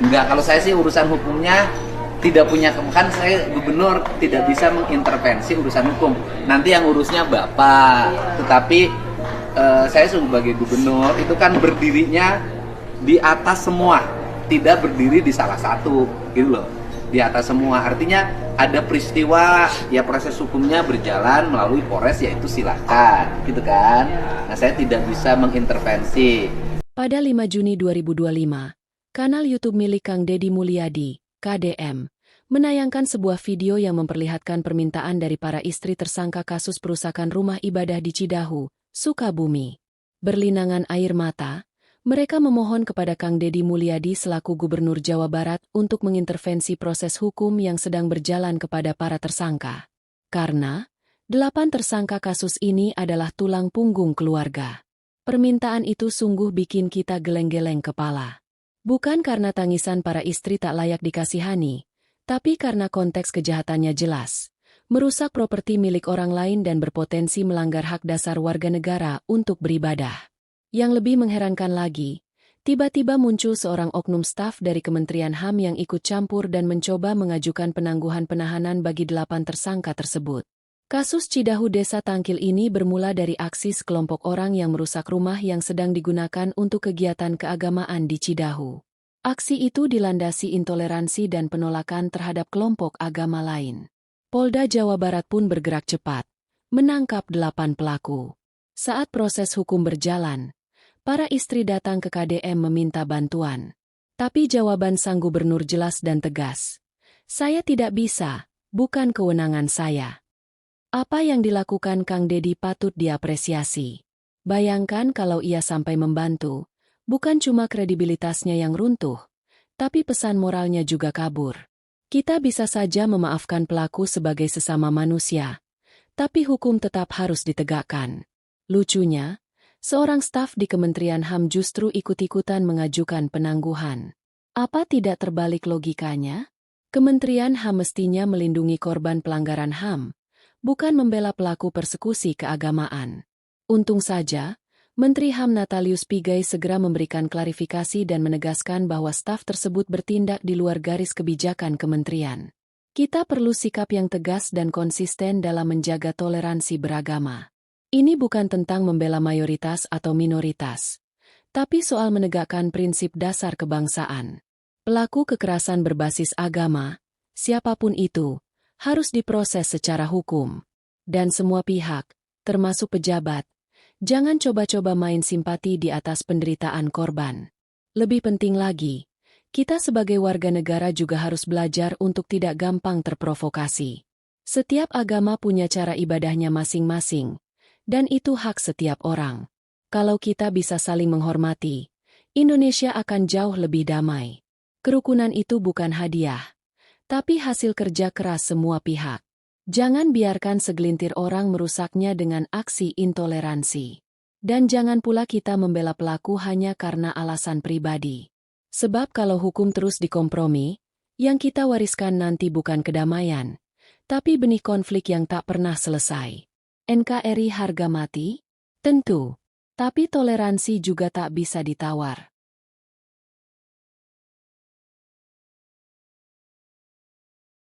Enggak, kalau saya sih urusan hukumnya tidak punya, kan saya gubernur tidak bisa mengintervensi urusan hukum. Nanti yang urusnya Bapak. Tetapi saya sebagai gubernur itu kan berdirinya di atas semua, tidak berdiri di salah satu, gitu loh. Di atas semua, artinya ada peristiwa, ya proses hukumnya berjalan melalui Polres, yaitu silahkan, gitu kan. Nah, saya tidak bisa mengintervensi. Pada 5 Juni 2025, kanal YouTube milik Kang Deddy Mulyadi, KDM, menayangkan sebuah video yang memperlihatkan permintaan dari para istri tersangka kasus perusakan rumah ibadah di Cidahu, Sukabumi. Berlinangan air mata, mereka memohon kepada Kang Deddy Mulyadi selaku Gubernur Jawa Barat untuk mengintervensi proses hukum yang sedang berjalan kepada para tersangka. Karena 8 tersangka kasus ini adalah tulang punggung keluarga. Permintaan itu sungguh bikin kita geleng-geleng kepala. Bukan karena tangisan para istri tak layak dikasihani, tapi karena konteks kejahatannya jelas, merusak properti milik orang lain dan berpotensi melanggar hak dasar warga negara untuk beribadah. Yang lebih mengherankan lagi, tiba-tiba muncul seorang oknum staf dari Kementerian HAM yang ikut campur dan mencoba mengajukan penangguhan penahanan bagi 8 tersangka tersebut. Kasus Cidahu Desa Tangkil ini bermula dari aksi sekelompok orang yang merusak rumah yang sedang digunakan untuk kegiatan keagamaan di Cidahu. Aksi itu dilandasi intoleransi dan penolakan terhadap kelompok agama lain. Polda Jawa Barat pun bergerak cepat, menangkap 8 pelaku. Saat proses hukum berjalan, para istri datang ke KDM meminta bantuan. Tapi jawaban sang gubernur jelas dan tegas. Saya tidak bisa, bukan kewenangan saya. Apa yang dilakukan Kang Deddy patut diapresiasi. Bayangkan kalau ia sampai membantu, bukan cuma kredibilitasnya yang runtuh, tapi pesan moralnya juga kabur. Kita bisa saja memaafkan pelaku sebagai sesama manusia, tapi hukum tetap harus ditegakkan. Lucunya, seorang staf di Kementerian HAM justru ikut-ikutan mengajukan penangguhan. Apa tidak terbalik logikanya? Kementerian HAM mestinya melindungi korban pelanggaran HAM, bukan membela pelaku persekusi keagamaan. Untung saja, Menteri HAM Natalius Pigai segera memberikan klarifikasi dan menegaskan bahwa staf tersebut bertindak di luar garis kebijakan kementerian. Kita perlu sikap yang tegas dan konsisten dalam menjaga toleransi beragama. Ini bukan tentang membela mayoritas atau minoritas, tapi soal menegakkan prinsip dasar kebangsaan. Pelaku kekerasan berbasis agama, siapapun itu, harus diproses secara hukum. Dan semua pihak, termasuk pejabat, jangan coba-coba main simpati di atas penderitaan korban. Lebih penting lagi, kita sebagai warga negara juga harus belajar untuk tidak gampang terprovokasi. Setiap agama punya cara ibadahnya masing-masing, dan itu hak setiap orang. Kalau kita bisa saling menghormati, Indonesia akan jauh lebih damai. Kerukunan itu bukan hadiah, tapi hasil kerja keras semua pihak. Jangan biarkan segelintir orang merusaknya dengan aksi intoleransi. Dan jangan pula kita membela pelaku hanya karena alasan pribadi. Sebab kalau hukum terus dikompromi, yang kita wariskan nanti bukan kedamaian, tapi benih konflik yang tak pernah selesai. NKRI harga mati? Tentu. Tapi toleransi juga tak bisa ditawar.